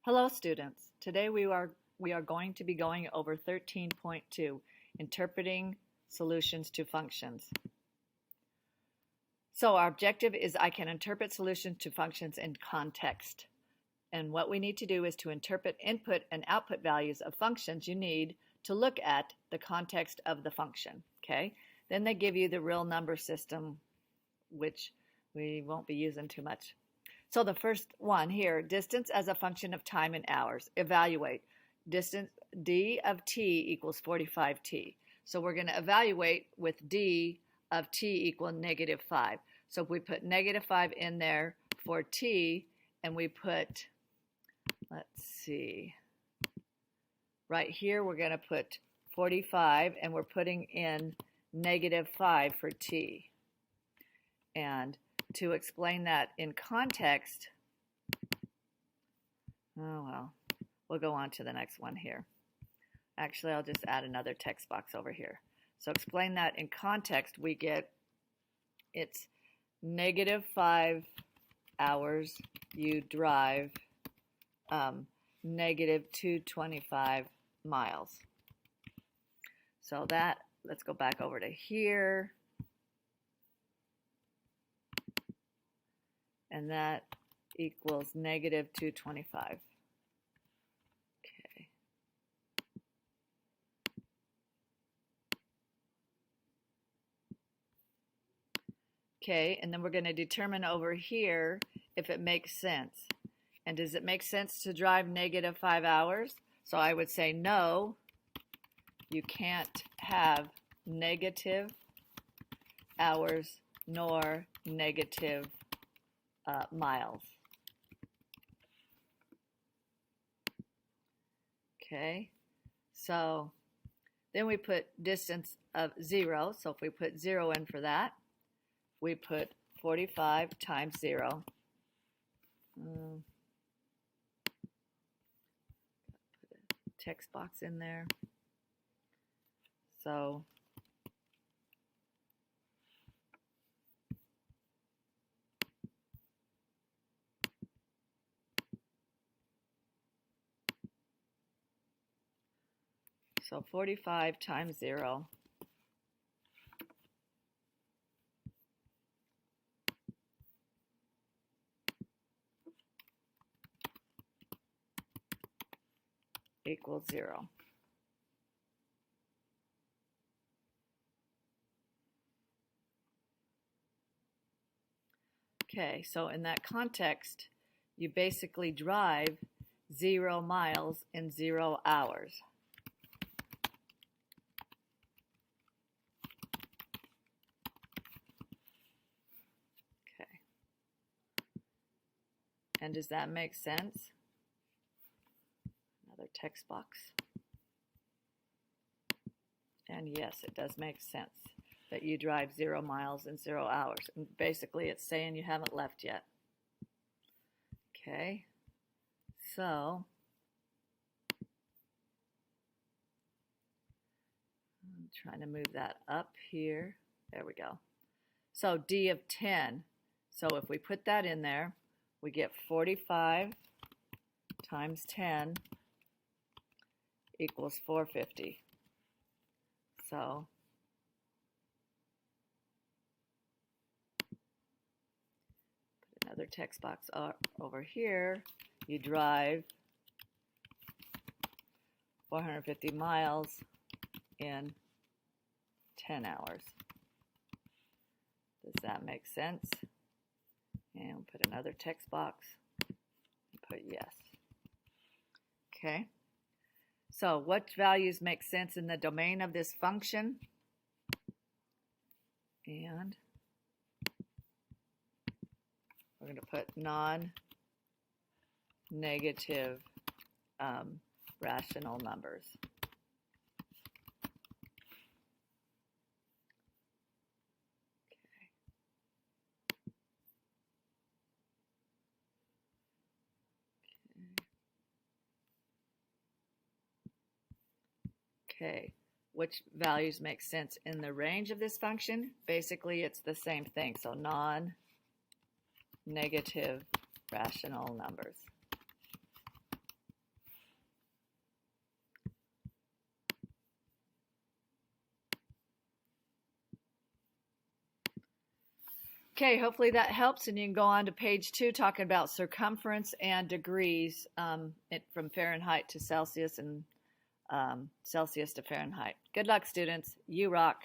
Hello students. Today we are going to be going over 13.2, Interpreting Solutions to Functions. So our objective is I can interpret solutions to functions in context. And what we need to do is to interpret input and output values of functions you need to look at the context of the function. Okay? Then they give you the real number system, which we won't be using too much. So the first one here, distance as a function of time in hours. Evaluate. Distance d of t equals 45t. So we're going to evaluate with d of t equal -5. So if we put -5 in there for t, and we put, let's see, right here we're going to put 45, and we're putting in -5 for t. And to explain that in context, we'll go on to the next one here. Actually, I'll just add another text box over here. So explain that in context, we get it's -5 hours you drive -225 miles. So that, let's go back over to here. And that equals -225. Okay. Okay, and then we're going to determine over here if it makes sense. And does it make sense to drive -5 hours? So I would say no, you can't have negative hours nor negative miles. Okay, so then we put distance of 0. So if we put 0 in for that, we put 45 times 0. Put a text box in there. So So 45 times 0 equals 0. Okay, so in that context, you basically drive 0 miles in 0 hours. And does that make sense? Another text box. And yes, it does make sense that you drive 0 miles in 0 hours. And basically, it's saying you haven't left yet. Okay, so I'm trying to move that up here. There we go. So D of 10. So if we put that in there, we get 45 times 10 equals 450. So put another text box over here. You drive 450 miles in 10 hours. Does that make sense? And we'll put another text box and put yes. Okay. So what values make sense in the domain of this function? And we're going to put non-negative rational numbers. Okay, which values make sense in the range of this function? Basically, it's the same thing. So non-negative rational numbers. Okay, hopefully that helps, and you can go on to page 2 talking about circumference and degrees from Fahrenheit to Celsius and Celsius to Fahrenheit. Good luck, students. You rock.